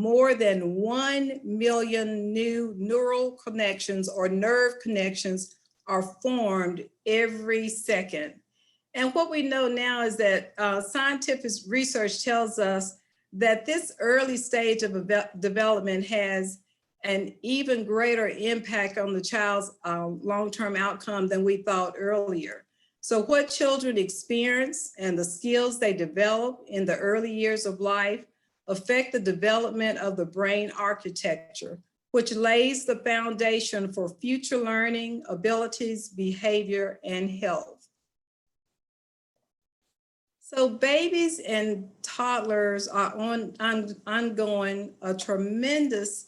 more than 1 million new neural connections or nerve connections are formed every second. And what we know now is that scientific research tells us that this early stage of development has an even greater impact on the child's long-term outcome than we thought earlier. So what children experience and the skills they develop in the early years of life affect the development of the brain architecture, which lays the foundation for future learning, abilities, behavior, and health. So babies and toddlers are ongoing a tremendous,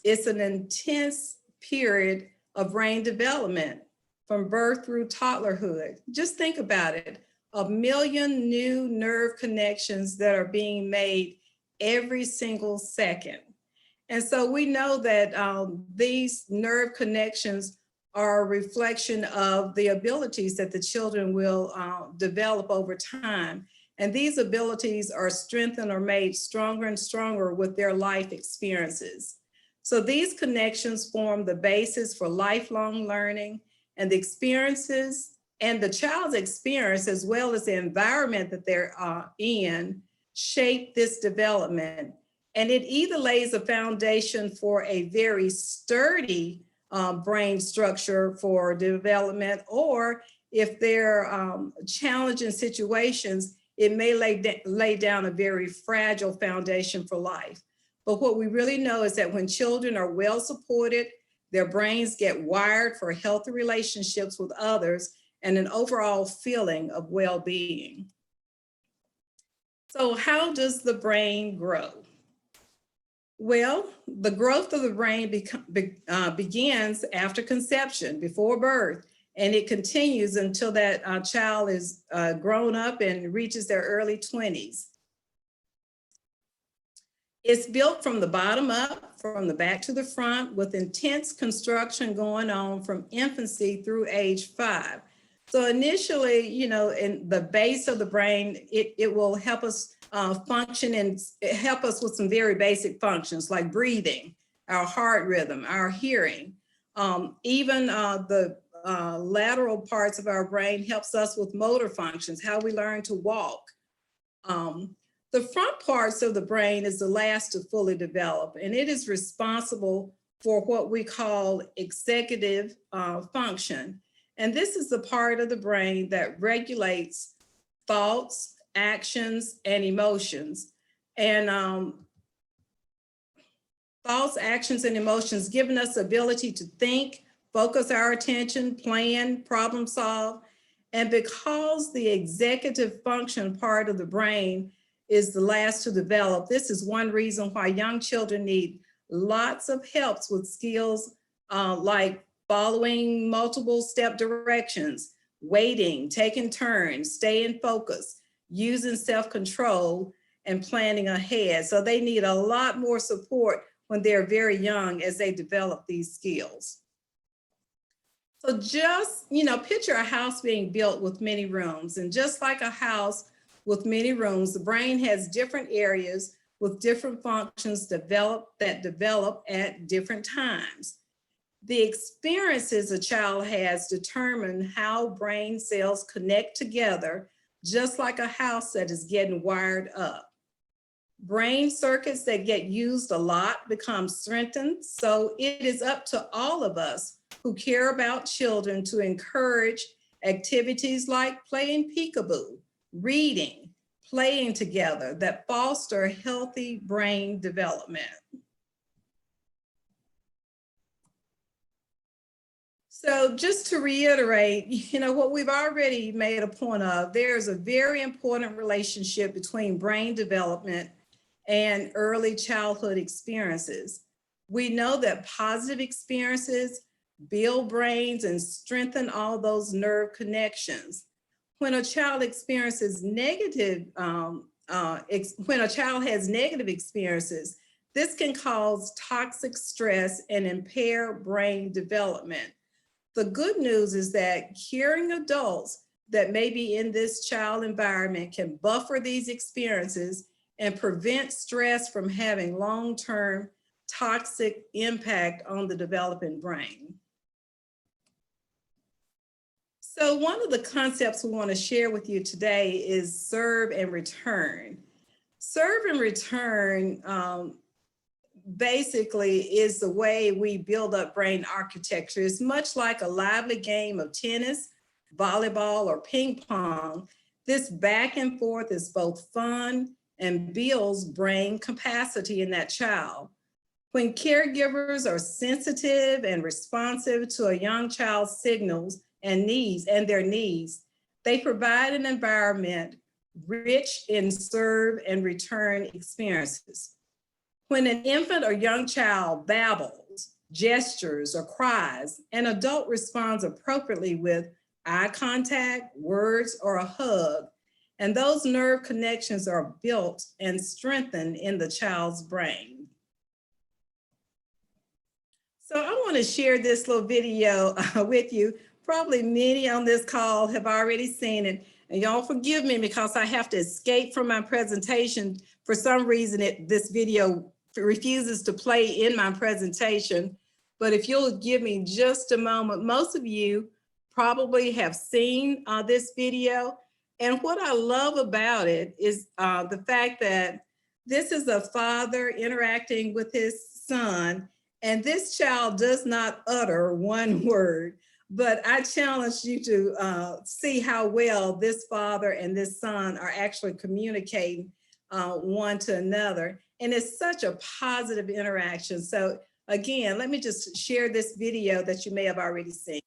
it's an intense period of brain development from birth through toddlerhood. Just think about it, 1 million new nerve connections that are being made every single second. And so we know that these nerve connections are a reflection of the abilities that the children will develop over time. And these abilities are strengthened or made stronger and stronger with their life experiences. So these connections form the basis for lifelong learning, and the experiences and the child's experience, as well as the environment that they're in, shape this development. And it either lays a foundation for a very sturdy brain structure for development, or if they're challenging situations, it may lay down a very fragile foundation for life. But what we really know is that when children are well supported, their brains get wired for healthy relationships with others and an overall feeling of well-being. So how does the brain grow? Well, the growth of the brain begins after conception, before birth, and it continues until that child is grown up and reaches their early 20s. It's built from the bottom up, from the back to the front, with intense construction going on from infancy through age 5. So initially, you know, in the base of the brain, it will help us function and help us with some very basic functions like breathing, our heart rhythm, our hearing. Even the lateral parts of our brain helps us with motor functions, how we learn to walk. The front parts of the brain is the last to fully develop, and it is responsible for what we call executive function. And this is the part of the brain that regulates thoughts, actions, and emotions. And thoughts, actions, and emotions giving us the ability to think, focus our attention, plan, problem solve. And because the executive function part of the brain is the last to develop, this is one reason why young children need lots of helps with skills like following multiple step directions, waiting, taking turns, staying focused, using self-control, and planning ahead. So they need a lot more support when they're very young as they develop these skills. So just, you know, picture a house being built with many rooms, and just like a house with many rooms, the brain has different areas with different functions that develop at different times. The experiences a child has determine how brain cells connect together, just like a house that is getting wired up. Brain circuits that get used a lot become strengthened, so it is up to all of us who care about children to encourage activities like playing peekaboo, reading, playing together that foster healthy brain development. So just to reiterate, you know, what we've already made a point of, there's a very important relationship between brain development and early childhood experiences. We know that positive experiences build brains and strengthen all those nerve connections. When a child experiences negative, when a child has negative experiences, this can cause toxic stress and impair brain development. The good news is that caring adults that may be in this child environment can buffer these experiences and prevent stress from having long-term toxic impact on the developing brain. So one of the concepts we want to share with you today is serve and return. Serve and return basically is the way we build up brain architecture. It's much like a lively game of tennis, volleyball, or ping pong. This back and forth is both fun and builds brain capacity in that child. When caregivers are sensitive and responsive to a young child's signals and their needs, they provide an environment rich in serve and return experiences. When an infant or young child babbles, gestures, or cries, an adult responds appropriately with eye contact, words, or a hug, and those nerve connections are built and strengthened in the child's brain. So I want to share this little video with you. Probably many on this call have already seen it, and y'all forgive me because I have to escape from my presentation. For some reason, this video refuses to play in my presentation, but if you'll give me just a moment, most of you probably have seen this video. And what I love about it is the fact that this is a father interacting with his son, and this child does not utter one word, but I challenge you to see how well this father and this son are actually communicating one to another. And it's such a positive interaction. So again, let me just share this video that you may have already seen.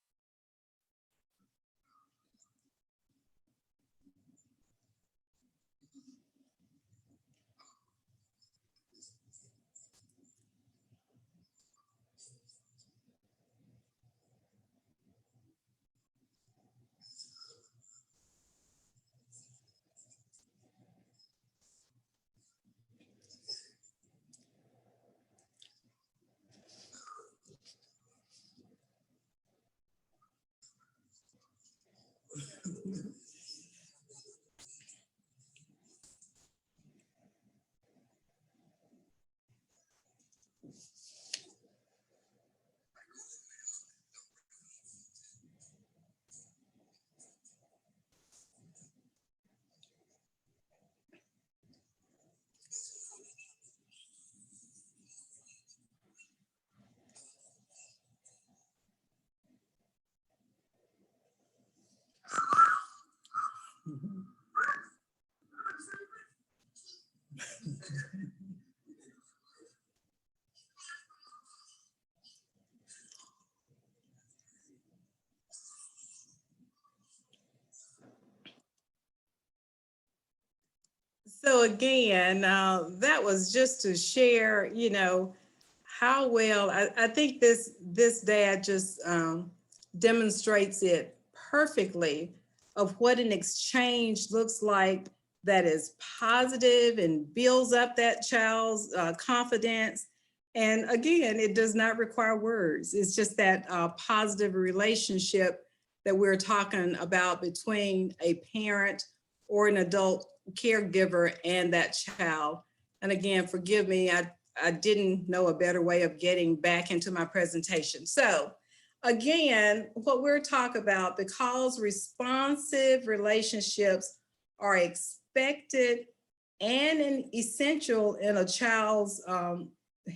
So again, that was just to share, you know, how well, I think this dad just demonstrates it perfectly of what an exchange looks like that is positive and builds up that child's confidence. And again, it does not require words. It's just that positive relationship that we're talking about between a parent or an adult caregiver and that child. And again, forgive me, I didn't know a better way of getting back into my presentation. So again, what we're talking about, because responsive relationships are expected and essential in a child's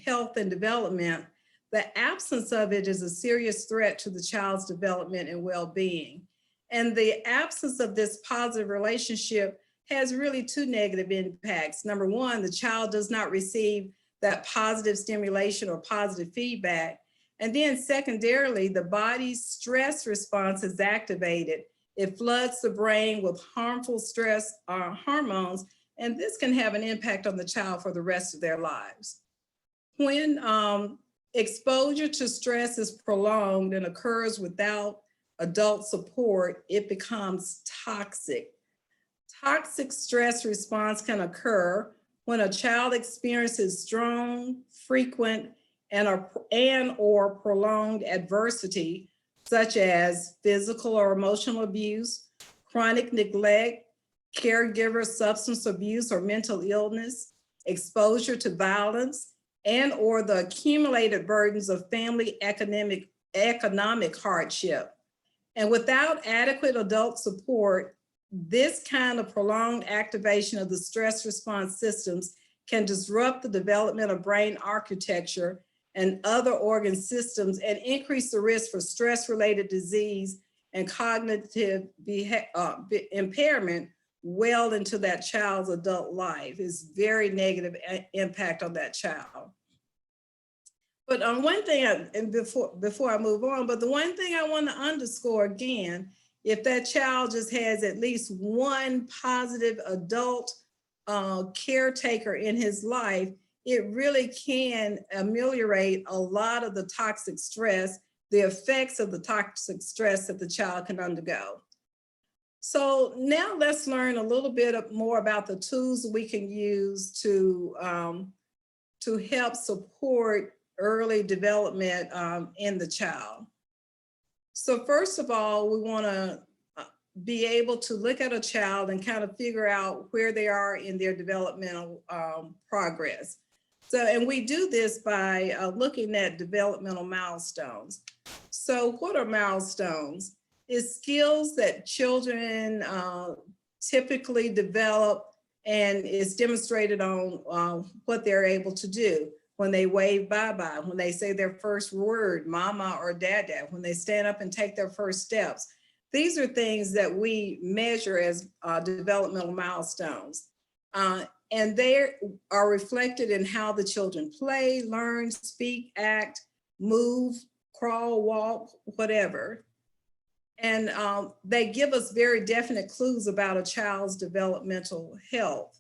health and development, the absence of it is a serious threat to the child's development and well-being. And the absence of this positive relationship has really two negative impacts. Number one, the child does not receive that positive stimulation or positive feedback. And then secondarily, the body's stress response is activated. It floods the brain with harmful stress hormones, and this can have an impact on the child for the rest of their lives. When exposure to stress is prolonged and occurs without adult support, it becomes toxic. Toxic stress response can occur when a child experiences strong, frequent, and/or prolonged adversity, such as physical or emotional abuse, chronic neglect, caregiver substance abuse or mental illness, exposure to violence, and or the accumulated burdens of family economic hardship. And without adequate adult support, this kind of prolonged activation of the stress response systems can disrupt the development of brain architecture and other organ systems and increase the risk for stress-related disease and cognitive impairment well into that child's adult life. Is very negative impact on that child. But on one thing, and before I move on, but the one thing I want to underscore again, if that child just has at least one positive adult caretaker in his life, it really can ameliorate a lot of the toxic stress, the effects of the toxic stress that the child can undergo. So now let's learn a little bit more about the tools we can use to help support early development in the child. So first of all, we want to be able to look at a child and kind of figure out where they are in their developmental progress. So, and we do this by looking at developmental milestones. So what are milestones? It's skills that children typically develop, and is demonstrated on what they're able to do. When they wave bye-bye, when they say their first word, mama or dada, when they stand up and take their first steps. These are things that we measure as developmental milestones. And they are reflected in how the children play, learn, speak, act, move, crawl, walk, whatever. And they give us very definite clues about a child's developmental health.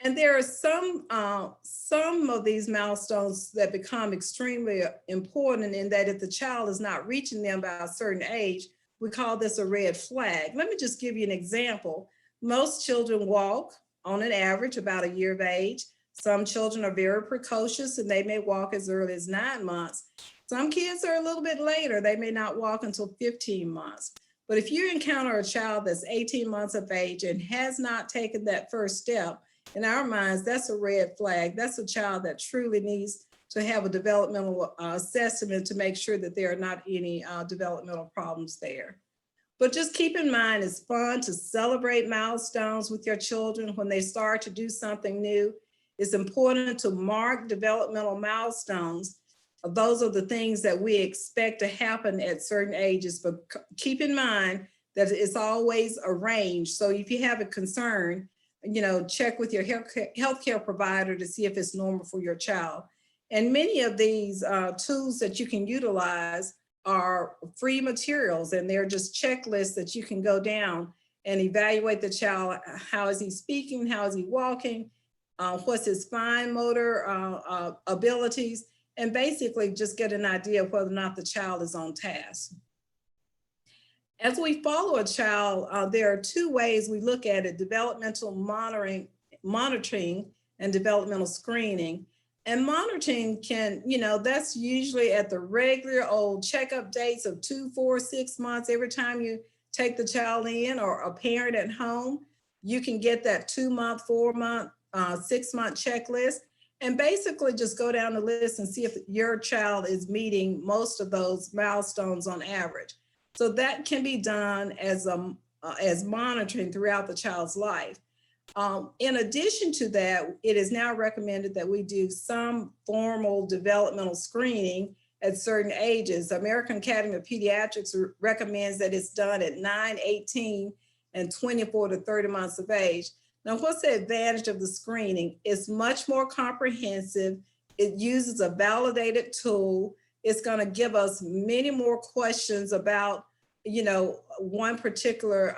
And there are some of these milestones that become extremely important in that if the child is not reaching them by a certain age, we call this a red flag. Let me just give you an example. Most children walk on an average about a year of age. Some children are very precocious and they may walk as early as 9 months. Some kids are a little bit later. They may not walk until 15 months. But if you encounter a child that's 18 months of age and has not taken that first step, in our minds, that's a red flag. That's a child that truly needs to have a developmental assessment to make sure that there are not any developmental problems there. But just keep in mind, it's fun to celebrate milestones with your children when they start to do something new. It's important to mark developmental milestones. Those are the things that we expect to happen at certain ages, but keep in mind that it's always a range. So if you have a concern, check with your healthcare provider to see if it's normal for your child. And many of these tools that you can utilize are free materials, and they're just checklists that you can go down and evaluate the child. How is he speaking? How is he walking? What's his fine motor abilities? And basically just get an idea of whether or not the child is on task. As we follow a child, there are two ways we look at it: developmental monitoring and developmental screening. And monitoring can, that's usually at the regular old checkup dates of 2, 4, 6 months. Every time you take the child in, or a parent at home, you can get that 2-month, 4-month, 6-month checklist, and basically just go down the list and see if your child is meeting most of those milestones on average. So that can be done as monitoring throughout the child's life. In addition to that, it is now recommended that we do some formal developmental screening at certain ages. The American Academy of Pediatrics recommends that it's done at 9, 18, and 24 to 30 months of age. Now, what's the advantage of the screening? It's much more comprehensive. It uses a validated tool. It's going to give us many more questions about, one particular,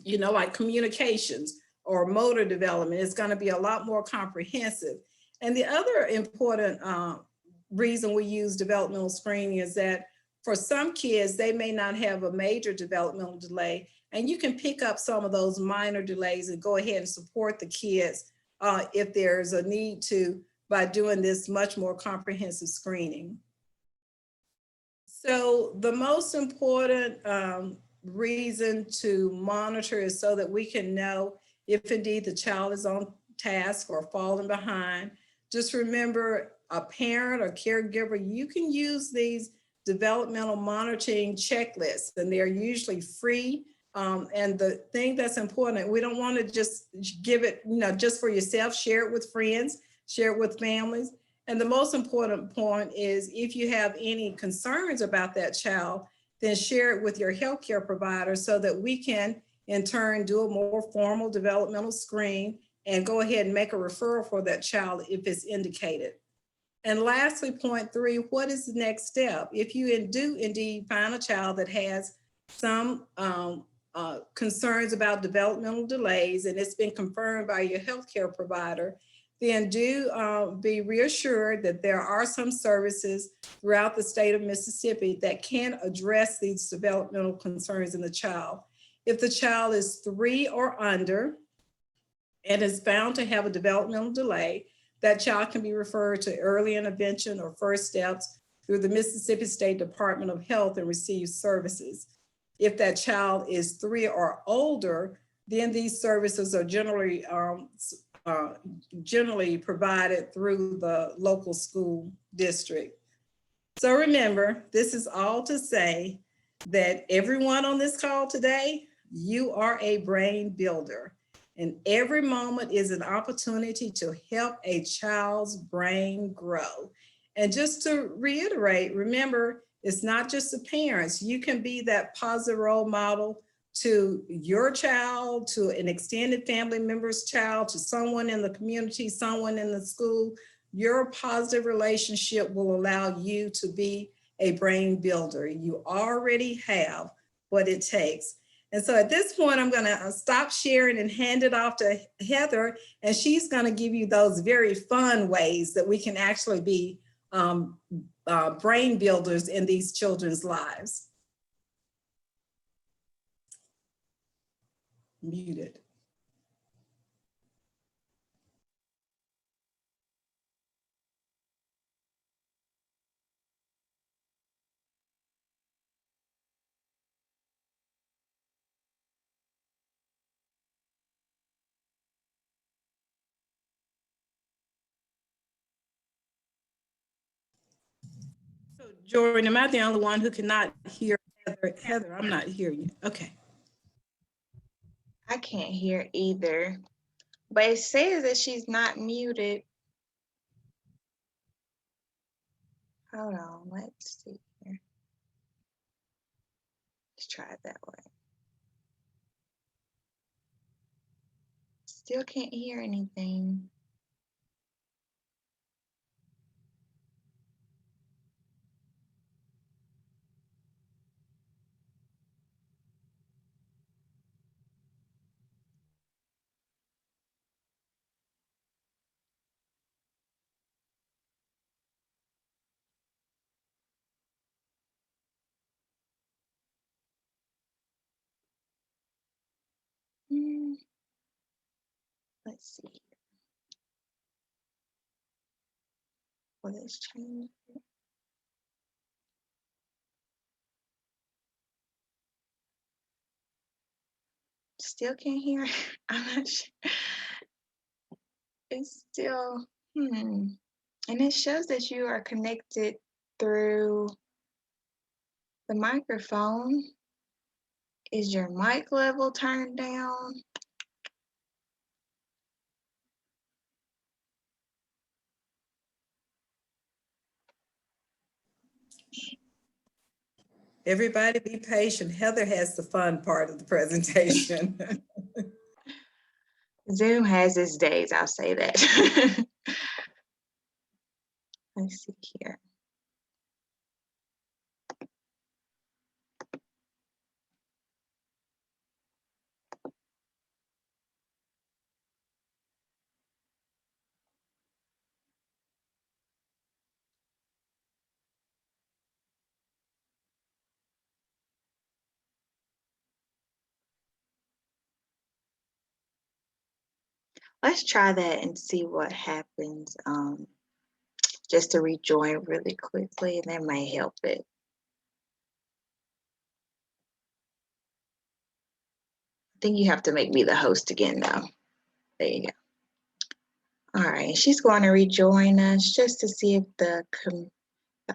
like communications or motor development. It's going to be a lot more comprehensive. And the other important reason we use developmental screening is that for some kids, they may not have a major developmental delay, and you can pick up some of those minor delays and go ahead and support the kids if there's a need to, by doing this much more comprehensive screening. So the most important reason to monitor is so that we can know if indeed the child is on task or falling behind. Just remember, a parent or caregiver, you can use these developmental monitoring checklists, and they're usually free. And the thing that's important, we don't want to just give it, just for yourself, share it with friends, share it with families. And the most important point is, if you have any concerns about that child, then share it with your healthcare provider so that we can in turn do a more formal developmental screen and go ahead and make a referral for that child if it's indicated. And lastly, point 3, what is the next step? If you do indeed find a child that has some concerns about developmental delays and it's been confirmed by your healthcare provider, then do be reassured that there are some services throughout the state of Mississippi that can address these developmental concerns in the child. If the child is 3 or under and is found to have a developmental delay, that child can be referred to early intervention or first steps through the Mississippi State Department of Health and receive services. If that child is 3 or older, then these services are generally provided through the local school district. So remember, this is all to say that everyone on this call today, you are a brain builder, and every moment is an opportunity to help a child's brain grow. And just to reiterate, remember, it's not just the parents. You can be that positive role model to your child, to an extended family member's child, to someone in the community, someone in the school. Your positive relationship will allow you to be a brain builder. You already have what it takes. And so at this point, I'm going to stop sharing and hand it off to Heather, and she's going to give you those very fun ways that we can actually be brain builders in these children's lives. Muted. So Jordan, am I the only one who cannot hear Heather? Heather, I'm not hearing you. Okay. I can't hear either, but it says that she's not muted. Hold on, let's see here. Let's try it that way. Still can't hear anything. Let's see. Will this change? Still can't hear. I'm not sure. It's still, And it shows that you are connected through the microphone. Is your mic level turned down? Everybody be patient. Heather has the fun part of the presentation. Zoom has its days, I'll say that. Let's see here. Let's try that and see what happens. Just to rejoin really quickly, and that might help it. think you have to make me the host again, though. There you go. All right, she's going to rejoin us just to see if the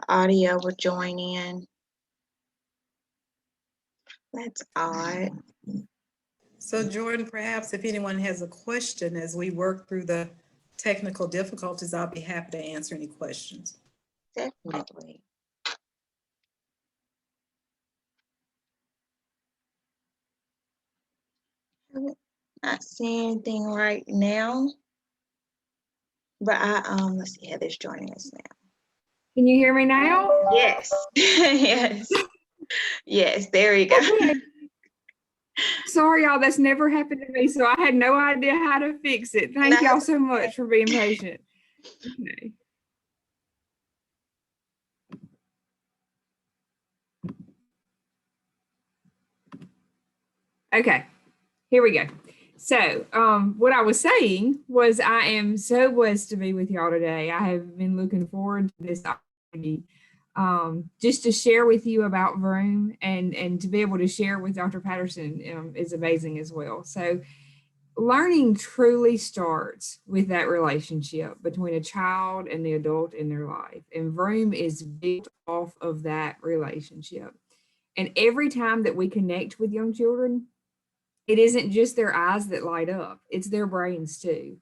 audio will join in. That's odd. So Jordan, perhaps if anyone has a question as we work through the technical difficulties, I'll be happy to answer any questions. Definitely. Not seeing anything right now, but let's see, Heather's joining us now. Can you hear me now? Yes. Yes. Yes, there you go. Okay. Sorry, y'all, that's never happened to me, so I had no idea how to fix it. Thank y'all so much for being patient. Okay. Okay, here we go. So what I was saying was I am so blessed to be with y'all today. I have been looking forward to this opportunity just to share with you about Vroom and to be able to share with Dr. Patterson is amazing as well. So learning truly starts with that relationship between a child and the adult in their life. And Vroom is built off of that relationship. And every time that we connect with young children, it isn't just their eyes that light up, it's their brains too.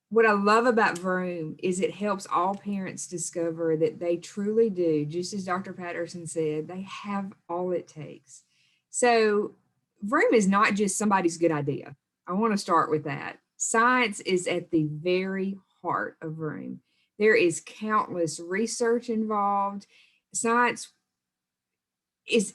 What I love about Vroom is it helps all parents discover that they truly do, just as Dr. Patterson said, they have all it takes. So Vroom is not just somebody's good idea. I want to start with that. Science is at the very heart of Vroom. There is countless research involved. Science is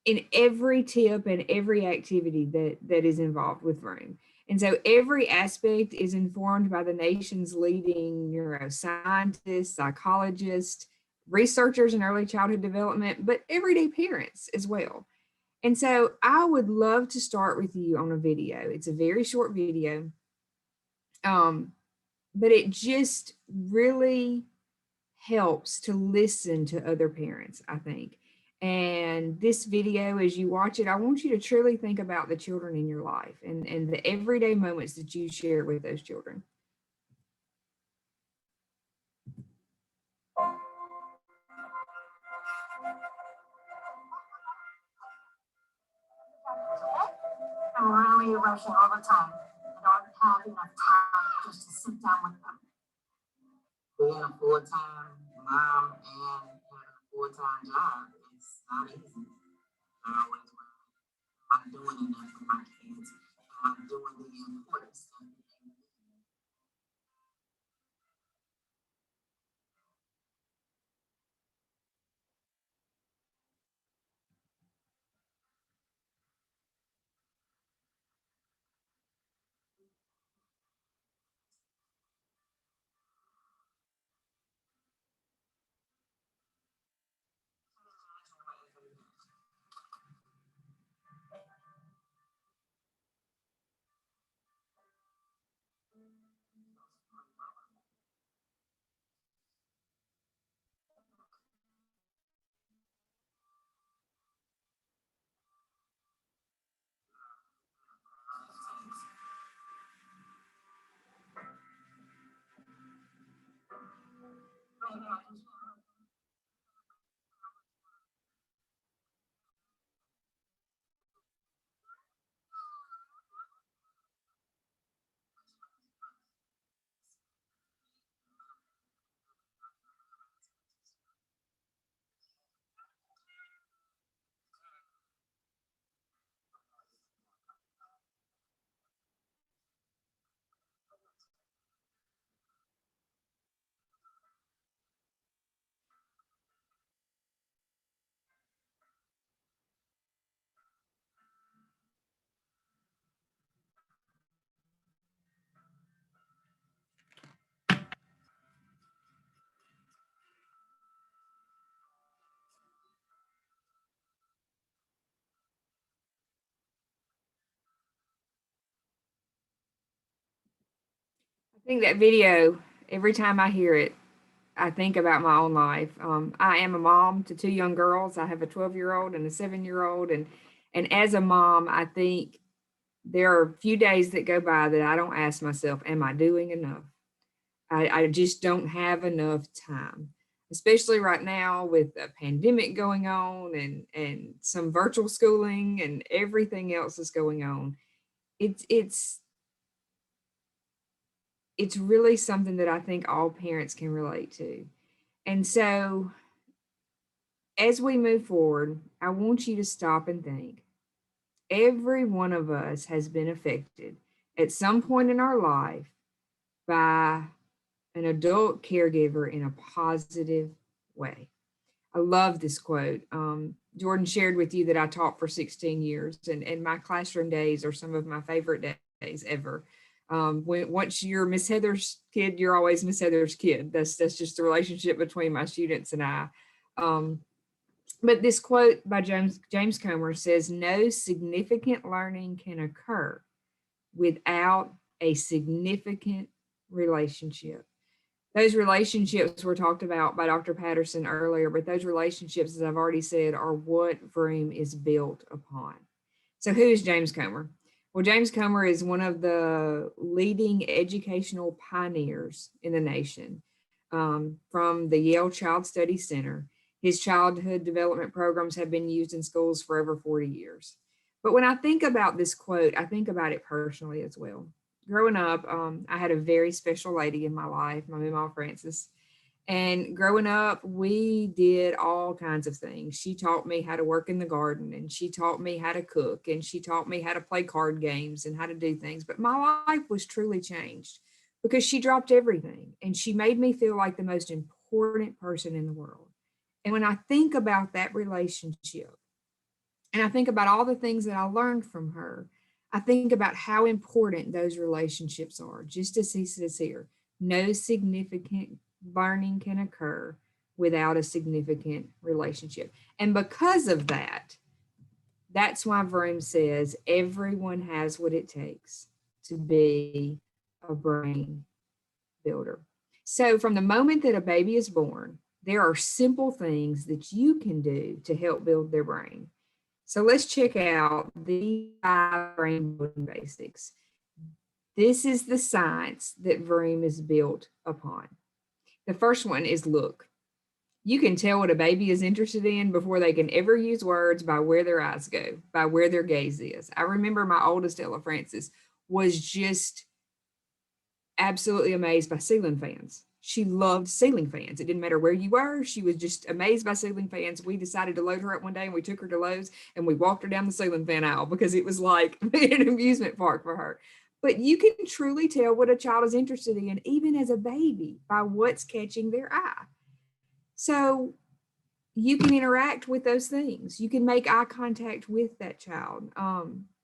in every tip and every activity that is involved with Vroom. And so every aspect is informed by the nation's leading neuroscientists, psychologists, researchers in early childhood development, but everyday parents as well. And so I would love to start with you on a video. It's a very short video, but it just really helps to listen to other parents, I think. And this video, as you watch it, I want you to truly think about the children in your life and the everyday moments that you share with those children. I'm really rushing all the time. I don't have enough time just to sit down with them. Being a full-time mom and having a full-time job is not easy. I always wonder, am I doing enough for my kids? Am I doing the important stuff? I think that video, every time I hear it, I think about my own life. I am a mom to two young girls. I have a 12-year-old and a 7-year-old. And as a mom, I think there are a few days that go by that I don't ask myself, am I doing enough? I just don't have enough time, especially right now with a pandemic going on and some virtual schooling and everything else that's going on. It's really something that I think all parents can relate to. And so as we move forward, I want you to stop and think. Every one of us has been affected at some point in our life by an adult caregiver in a positive way. I love this quote. Jordan shared with you that I taught for 16 years, and my classroom days are some of my favorite days ever. Once you're Miss Heather's kid, you're always Miss Heather's kid. That's just the relationship between my students and I. But this quote by James Comer says, no significant learning can occur without a significant relationship. Those relationships were talked about by Dr. Patterson earlier, but those relationships, as I've already said, are what Vroom is built upon. So who is James Comer? Well, James Comer is one of the leading educational pioneers in the nation, from the Yale Child Study Center. His childhood development programs have been used in schools for over 40 years. But when I think about this quote, I think about it personally as well. Growing up, I had a very special lady in my life, my Mama Frances. And growing up, we did all kinds of things. She taught me how to work in the garden, and she taught me how to cook, and she taught me how to play card games and how to do things. But my life was truly changed because she dropped everything, and she made me feel like the most important person in the world. And when I think about that relationship, and I think about all the things that I learned from her, I think about how important those relationships are. Just as he says here, no significant learning can occur without a significant relationship. And because of that, that's why Vroom says everyone has what it takes to be a brain builder. So from the moment that a baby is born, there are simple things that you can do to help build their brain. So let's check out the 5 brain building basics. This is the science that Vroom is built upon. The first one is look. You can tell what a baby is interested in before they can ever use words by where their eyes go, by where their gaze is. I remember my oldest, Ella Francis, was just absolutely amazed by ceiling fans. She loved ceiling fans. It didn't matter where you were. She was just amazed by ceiling fans. We decided to load her up one day and we took her to Lowe's and we walked her down the ceiling fan aisle because it was like an amusement park for her. But you can truly tell what a child is interested in, even as a baby, by what's catching their eye. So you can interact with those things. You can make eye contact with that child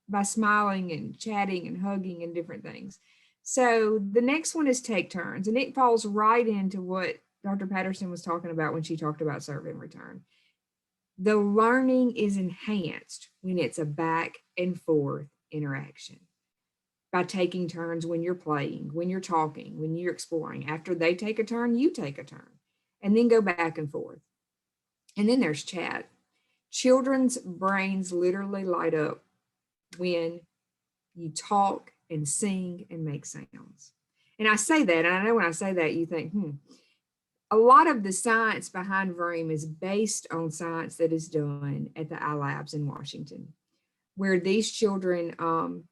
by smiling and chatting and hugging and different things. So the next one is take turns, and it falls right into what Dr. Patterson was talking about when she talked about serve and return. The learning is enhanced when it's a back and forth interaction by taking turns when you're playing, when you're talking, when you're exploring. After they take a turn, you take a turn, and then go back and forth. And then there's chat. Children's brains literally light up when you talk and sing and make sounds. And I say that, and I know when I say that, you think, a lot of the science behind Vroom is based on science that is done at the iLabs in Washington, where these children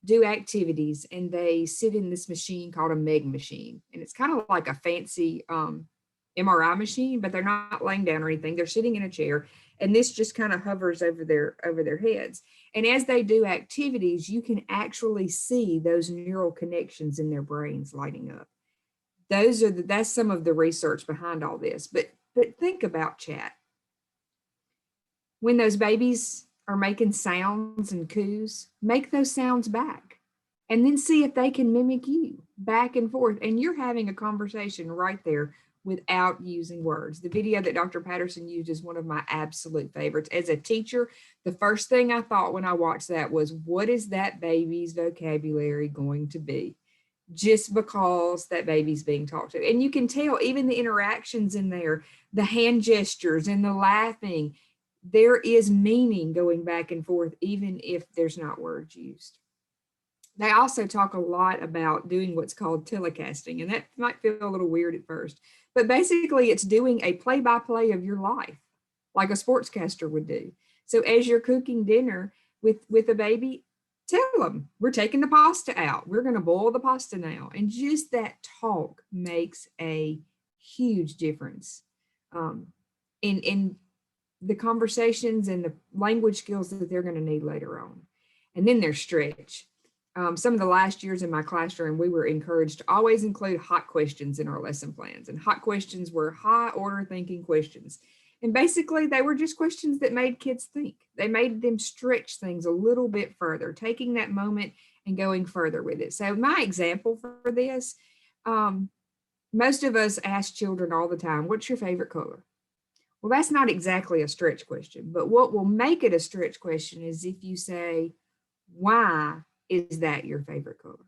do activities and they sit in this machine called a MEG machine. And it's kind of like a fancy MRI machine, but they're not laying down or anything. They're sitting in a chair, and this just kind of hovers over their heads. And as they do activities, you can actually see those neural connections in their brains lighting up. That's some of the research behind all this. But think about chat. When those babies are making sounds and coos, make those sounds back, and then see if they can mimic you back and forth. And you're having a conversation right there without using words. The video that Dr. Patterson used is one of my absolute favorites. As a teacher, the first thing I thought when I watched that was, what is that baby's vocabulary going to be? Just because that baby's being talked to. And you can tell even the interactions in there, the hand gestures and the laughing, there is meaning going back and forth, even if there's not words used. They also talk a lot about doing what's called telecasting, and that might feel a little weird at first, but basically it's doing a play-by-play of your life, like a sportscaster would do. So as you're cooking dinner with a baby, tell them, we're taking the pasta out. We're going to boil the pasta now. And just that talk makes a huge difference in the conversations and the language skills that they're going to need later on. And then there's stretch. Some of the last years in my classroom, we were encouraged to always include hot questions in our lesson plans. And hot questions were high order thinking questions. And basically they were just questions that made kids think. They made them stretch things a little bit further, taking that moment and going further with it. So my example for this, most of us ask children all the time, what's your favorite color? Well, that's not exactly a stretch question, but what will make it a stretch question is if you say, why is that your favorite color?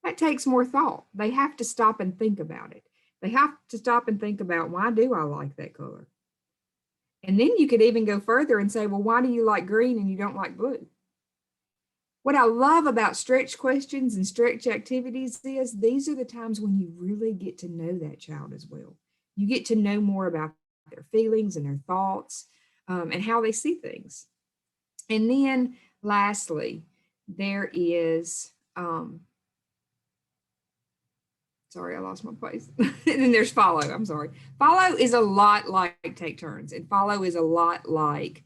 That takes more thought. They have to stop and think about it. They have to stop and think about, why do I like that color? And then you could even go further and say, well, why do you like green and you don't like blue? What I love about stretch questions and stretch activities is these are the times when you really get to know that child as well. You get to know more about their feelings and their thoughts and how they see things. And then lastly, there is, sorry, I lost my place. And then there's follow, I'm sorry. Follow is a lot like take turns, and follow is a lot like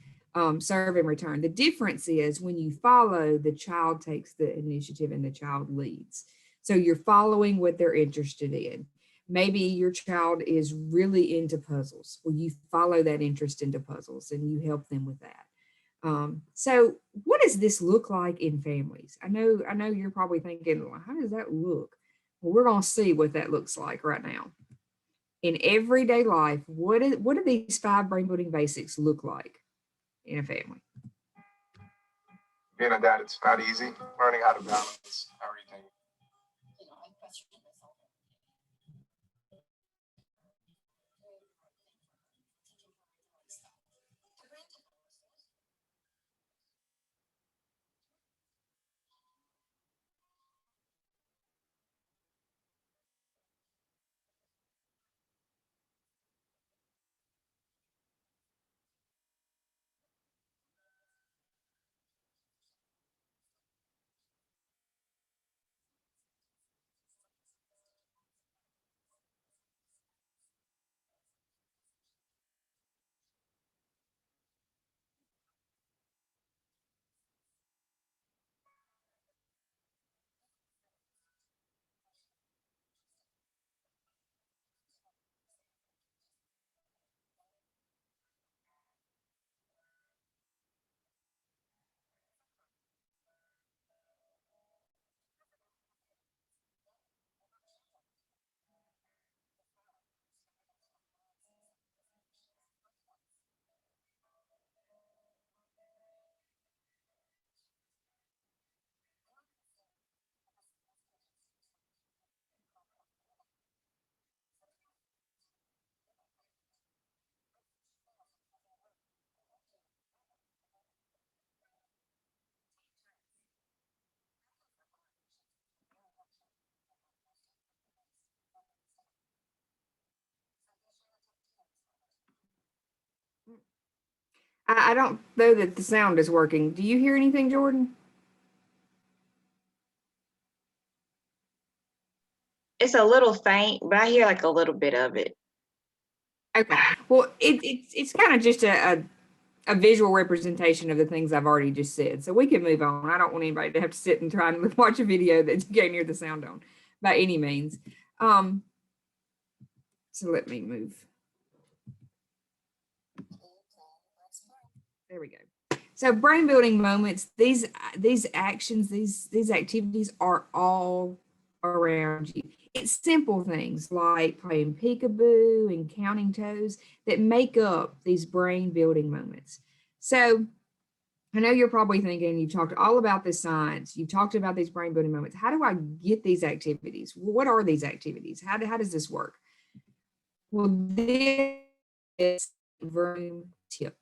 serve and return. The difference is when you follow, the child takes the initiative and the child leads. So you're following what they're interested in. Maybe your child is really into puzzles. Well, you follow that interest into puzzles and you help them with that. So what does this look like in families? I know you're probably thinking, well, how does that look? Well, we're going to see what that looks like right now. In everyday life, what do these 5 brain building basics look like in a family? Being a dad, it's not easy. Learning how to balance everything. I don't know that the sound is working. Do you hear anything, Jordan? It's a little faint, but I hear like a little bit of it. Okay. Well, it's kind of just a visual representation of the things I've already just said. So we can move on. I don't want anybody to have to sit and try and watch a video that you can't hear the sound on by any means. So let me move. There we go. So brain building moments, these actions, these activities are all around you. It's simple things like playing peekaboo and counting toes that make up these brain building moments. So I know you're probably thinking, you've talked all about the science, you've talked about these brain building moments. How do I get these activities? What are these activities? How does this work? Well, this is Vroom tip.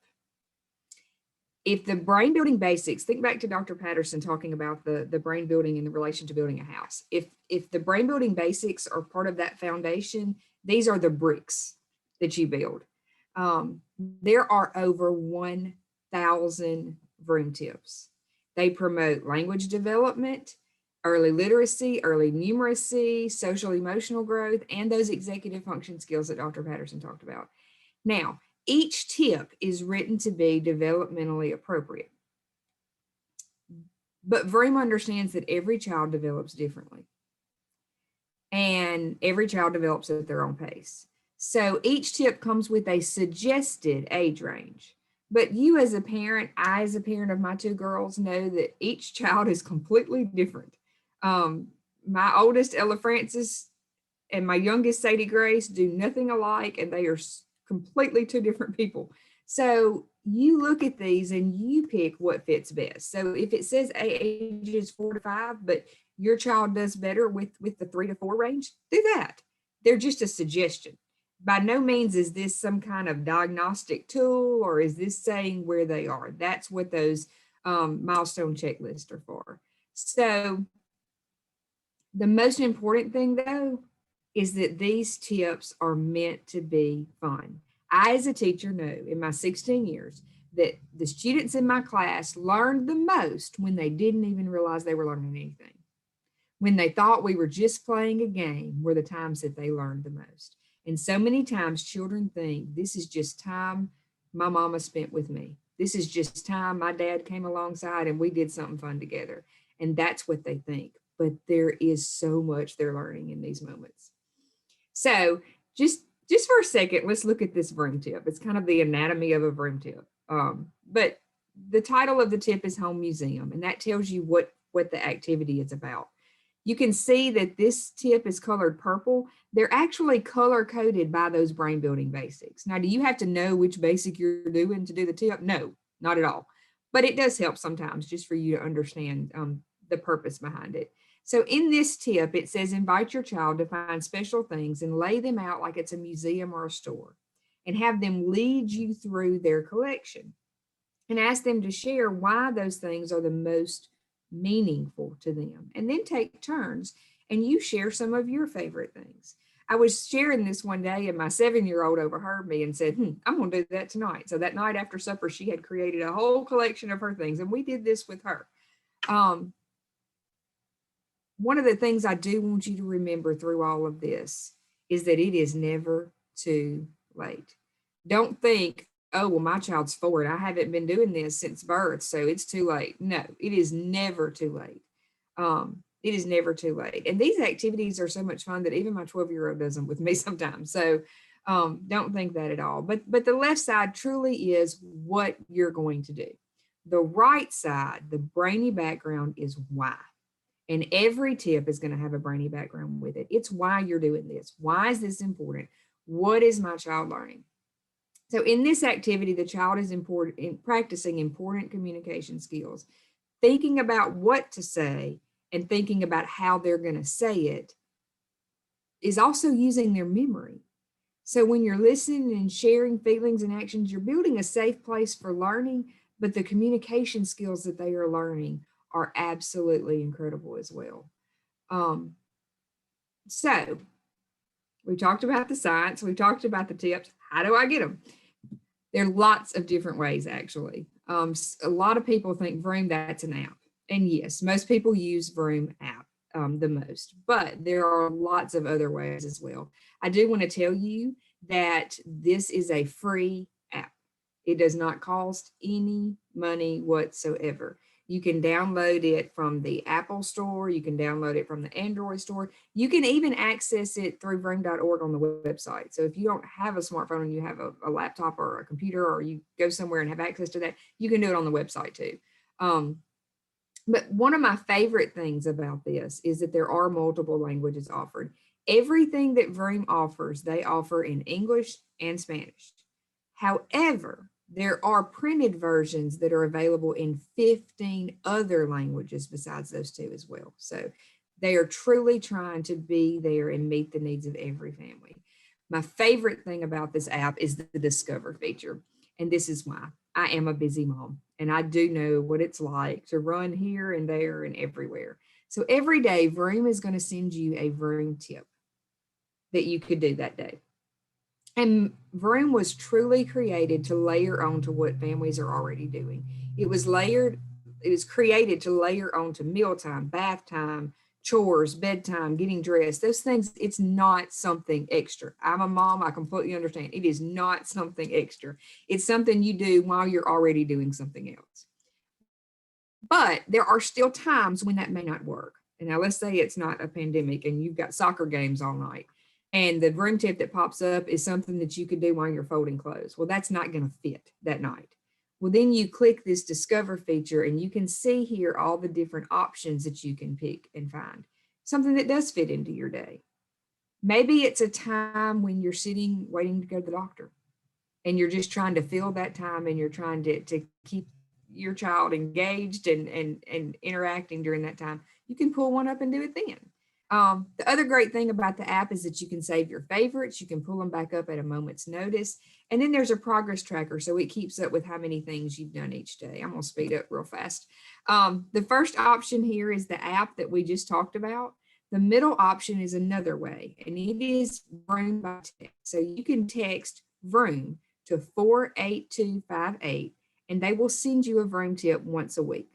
If the brain building basics, think back to Dr. Patterson talking about the brain building in the relation to building a house. If the brain building basics are part of that foundation, these are the bricks that you build. There are over 1,000 Vroom tips. They promote language development, early literacy, early numeracy, social emotional growth, and those executive function skills that Dr. Patterson talked about. Now, each tip is written to be developmentally appropriate. But Vroom understands that every child develops differently. And every child develops at their own pace. So each tip comes with a suggested age range. But you as a parent, I as a parent of my 2 girls know that each child is completely different. My oldest, Ella Francis, and my youngest, Sadie Grace, do nothing alike, and they are completely 2 different people. So you look at these and you pick what fits best. So if it says ages 4 to 5, but your child does better with the 3 to 4 range, do that. They're just a suggestion. By no means is this some kind of diagnostic tool, or is this saying where they are. That's what those milestone checklists are for. So the most important thing, though, is that these tips are meant to be fun. I, as a teacher, know in my 16 years that the students in my class learned the most when they didn't even realize they were learning anything. When they thought we were just playing a game were the times that they learned the most. And so many times children think this is just time my mama spent with me. This is just time my dad came alongside and we did something fun together. And that's what they think. But there is so much they're learning in these moments. So just for a second, let's look at this Vroom tip. It's kind of the anatomy of a Vroom tip. But the title of the tip is Home Museum, and that tells you what the activity is about. You can see that this tip is colored purple. They're actually color coded by those brain building basics. Now, do you have to know which basic you're doing to do the tip? No, not at all. But it does help sometimes just for you to understand the purpose behind it. So in this tip, it says, invite your child to find special things and lay them out like it's a museum or a store, and have them lead you through their collection, and ask them to share why those things are the most meaningful to them. And then take turns and you share some of your favorite things. I was sharing this one day and my 7-year-old overheard me and said, I'm going to do that tonight. So that night after supper, she had created a whole collection of her things, and we did this with her. One of the things I do want you to remember through all of this is that it is never too late. Don't think, oh, well, my child's 4 and I haven't been doing this since birth, so it's too late. No, it is never too late. It is never too late. And these activities are so much fun that even my 12-year-old does them with me sometimes. So don't think that at all. But the left side truly is what you're going to do. The right side, the brainy background, is why. And every tip is going to have a brainy background with it. It's why you're doing this. Why is this important? What is my child learning? So in this activity, the child is practicing important communication skills, thinking about what to say and thinking about how they're going to say it, is also using their memory. So when you're listening and sharing feelings and actions, you're building a safe place for learning, but the communication skills that they are learning are absolutely incredible as well. So we talked about the science, we talked about the tips. How do I get them? There are lots of different ways, actually. A lot of people think Vroom, that's an app. And yes, most people use Vroom app the most, but there are lots of other ways as well. I do want to tell you that this is a free app. It does not cost any money whatsoever. You can download it from the Apple store. You can download it from the Android store. You can even access it through vroom.org on the website. So if you don't have a smartphone and you have a laptop or a computer, or you go somewhere and have access to that, you can do it on the website too. But one of my favorite things about this is that there are multiple languages offered. Everything that Vroom offers, they offer in English and Spanish. However, there are printed versions that are available in 15 other languages besides those 2 as well. So they are truly trying to be there and meet the needs of every family. My favorite thing about this app is the Discover feature. And this is why. I am a busy mom, and I do know what it's like to run here and there and everywhere. So every day, Vroom is going to send you a Vroom tip that you could do that day. And Vroom was truly created to layer on to what families are already doing. It was created to layer on to mealtime, bath time, chores, bedtime, getting dressed, those things. It's not something extra. I'm a mom, I completely understand. It is not something extra. It's something you do while you're already doing something else. But there are still times when that may not work. And now let's say it's not a pandemic and you've got soccer games all night, and the Vroom tip that pops up is something that you could do while you're folding clothes. Well, that's not going to fit that night. Well, then you click this discover feature and you can see here all the different options that you can pick and find something that does fit into your day. Maybe it's a time when you're sitting waiting to go to the doctor and you're just trying to fill that time, and you're trying to keep your child engaged and interacting during that time. You can pull one up and do it then. The other great thing about the app is that you can save your favorites. You can pull them back up at a moment's notice. And then there's a progress tracker, so it keeps up with how many things you've done each day. I'm going to speed up real fast. The first option here is the app that we just talked about. The middle option is another way, and it is Vroom by text. So you can text Vroom to 48258, and they will send you a Vroom tip once a week.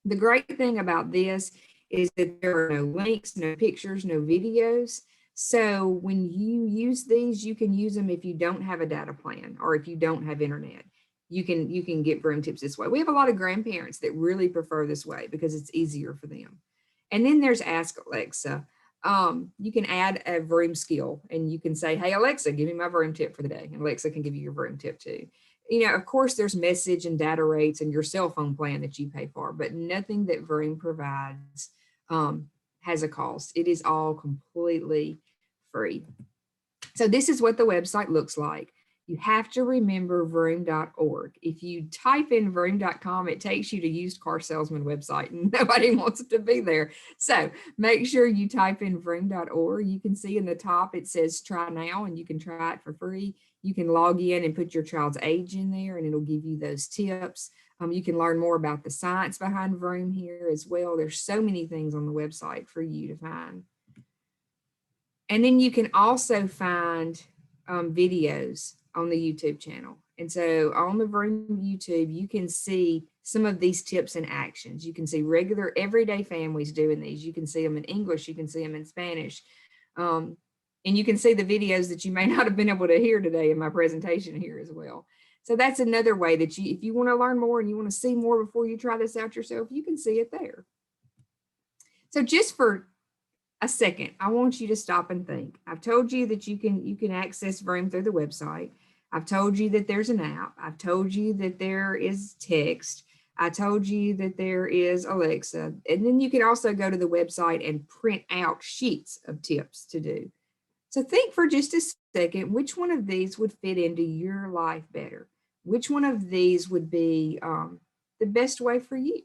The great thing about this is that there are no links, no pictures, no videos. So when you use these, you can use them if you don't have a data plan or if you don't have internet. You can get Vroom tips this way. We have a lot of grandparents that really prefer this way because it's easier for them. And then there's Ask Alexa. You can add a Vroom skill and you can say, hey, Alexa, give me my Vroom tip for the day. And Alexa can give you your Vroom tip too. You know, of course, there's message and data rates and your cell phone plan that you pay for, but nothing that Vroom provides has a cost. It is all completely free. So this is what the website looks like. You have to remember vroom.org. If you type in vroom.com, it takes you to used car salesman website and nobody wants to be there. So make sure you type in vroom.org. You can see in the top, it says try now, and you can try it for free. You can log in and put your child's age in there and it'll give you those tips. You can learn more about the science behind Vroom here as well. There's so many things on the website for you to find. And then you can also find videos on the YouTube channel. And so on the Vroom YouTube, you can see some of these tips and actions. You can see regular everyday families doing these. You can see them in English, you can see them in Spanish. And you can see the videos that you may not have been able to hear today in my presentation here as well. So that's another way that you, if you want to learn more and you want to see more before you try this out yourself, you can see it there. So just for a second, I want you to stop and think. I've told you that you can access Vroom through the website. I've told you that there's an app. I've told you that there is text. I told you that there is Alexa. And then you can also go to the website and print out sheets of tips to do. So think for just a second, which one of these would fit into your life better? Which one of these would be the best way for you?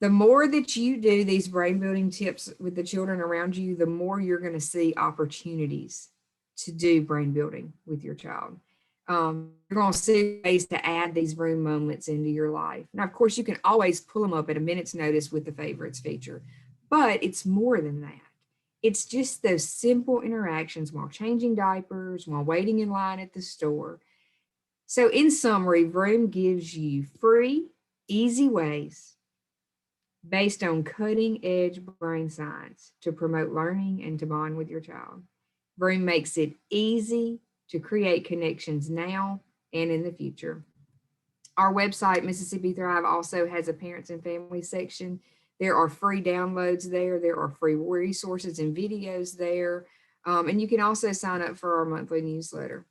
The more that you do these brain building tips with the children around you, the more you're going to see opportunities to do brain building with your child. You're going to see ways to add these Vroom moments into your life. Now, of course, you can always pull them up at a minute's notice with the favorites feature, but it's more than that. It's just those simple interactions while changing diapers, while waiting in line at the store. So in summary, Vroom gives you free, easy ways based on cutting edge brain science to promote learning and to bond with your child. Vroom makes it easy to create connections now and in the future. Our website, Mississippi Thrive, also has a parents and families section. There are free downloads there. There are free resources and videos there. And you can also sign up for our monthly newsletter.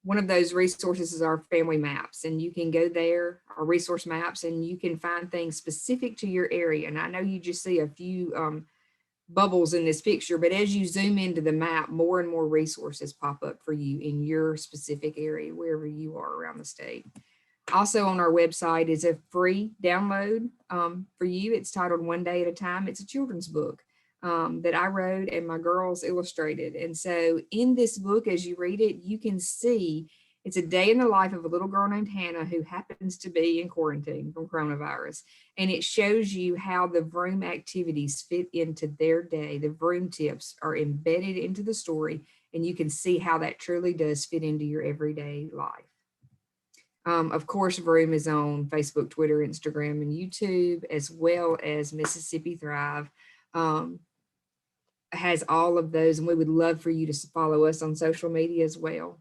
One of those resources is our family maps, and you can go there, our resource maps, and you can find things specific to your area. And I know you just see a few bubbles in this picture, but as you zoom into the map, more and more resources pop up for you in your specific area, wherever you are around the state. Also on our website is a free download for you. It's titled One Day at a Time. It's a children's book. that I wrote and my girls illustrated. And so in this book, as you read it, you can see it's a day in the life of a little girl named Hannah who happens to be in quarantine from coronavirus. And it shows you how the Vroom activities fit into their day. The Vroom tips are embedded into the story, and you can see how that truly does fit into your everyday life. Of course, Vroom is on Facebook, Twitter, Instagram, and YouTube, as well as Mississippi Thrive. Has all of those, and we would love for you to follow us on social media as well.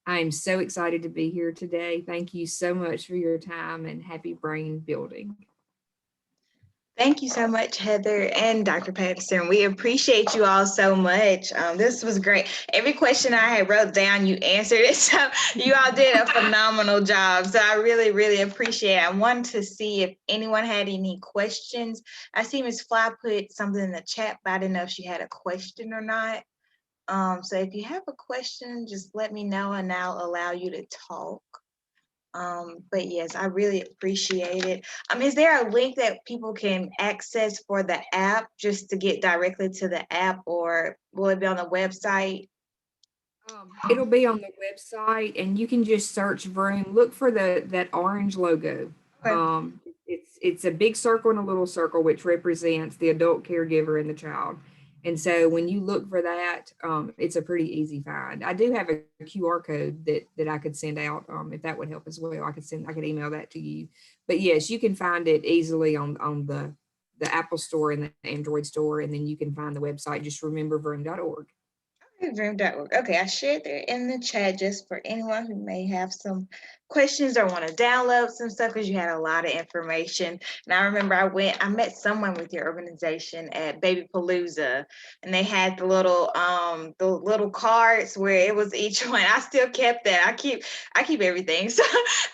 I am so excited to be here today. Thank you so much for your time, and happy brain building. Thank you so much, Heather and Dr. Patterson. We appreciate you all so much. This was great. Every question I had wrote down, you answered it. So you all did a phenomenal job. So I really, really appreciate it. I wanted to see if anyone had any questions. I see Ms. Fly put something in the chat, but I didn't know if she had a question or not. So if you have a question, just let me know and I'll allow you to talk. But yes, I really appreciate it. Is there a link that people can access for the app just to get directly to the app, or will it be on the website? It'll be on the website, and you can just search Vroom. Look for that orange logo. Okay. It's a big circle and a little circle, which represents the adult caregiver and the child. And so when you look for that, it's a pretty easy find. I do have a QR code that I could send out if that would help as well. I could email that to you. But yes, you can find it easily on the Apple Store and the Android store, and then you can find the website. Just remember vroom.org. Vroom.org. Okay, I shared it in the chat just for anyone who may have some questions or want to download some stuff, because you had a lot of information. And I remember I met someone with your organization at Baby Palooza, and they had the little cards where it was each one. I still kept that. I keep everything. So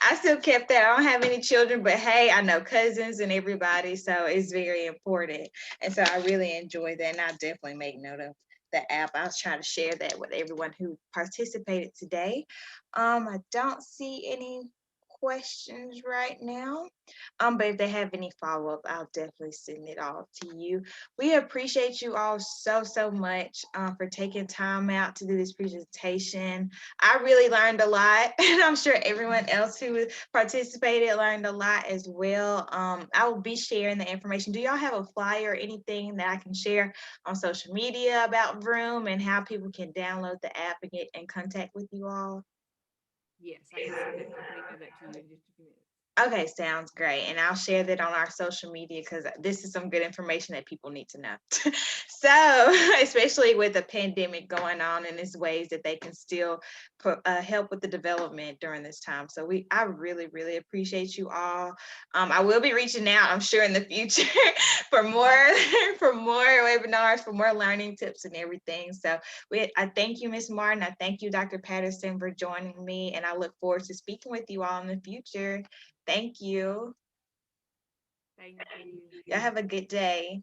I still kept that. I don't have any children, but hey, I know cousins and everybody, so it's very important. And so I really enjoy that, and I definitely make note of the app. I was trying to share that with everyone who participated today. I don't see any questions right now. But if they have any follow-up, I'll definitely send it all to you. We appreciate you all so much for taking time out to do this presentation. I really learned a lot, and I'm sure everyone else who participated learned a lot as well. I will be sharing the information. Do y'all have a flyer or anything that I can share on social media about Vroom and how people can download the app and get in contact with you all? Yes, I can send it. I can email that to you in just a few minutes. Okay, sounds great. And I'll share that on our social media, because this is some good information that people need to know. So, especially with the pandemic going on, and there's ways that they can still help with the development during this time. So I really, really appreciate you all. I will be reaching out, I'm sure, in the future for more webinars, for more learning tips and everything. So I thank you, Ms. Martin. I thank you, Dr. Patterson, for joining me, and I look forward to speaking with you all in the future. Thank you. Thank you. Y'all have a good day.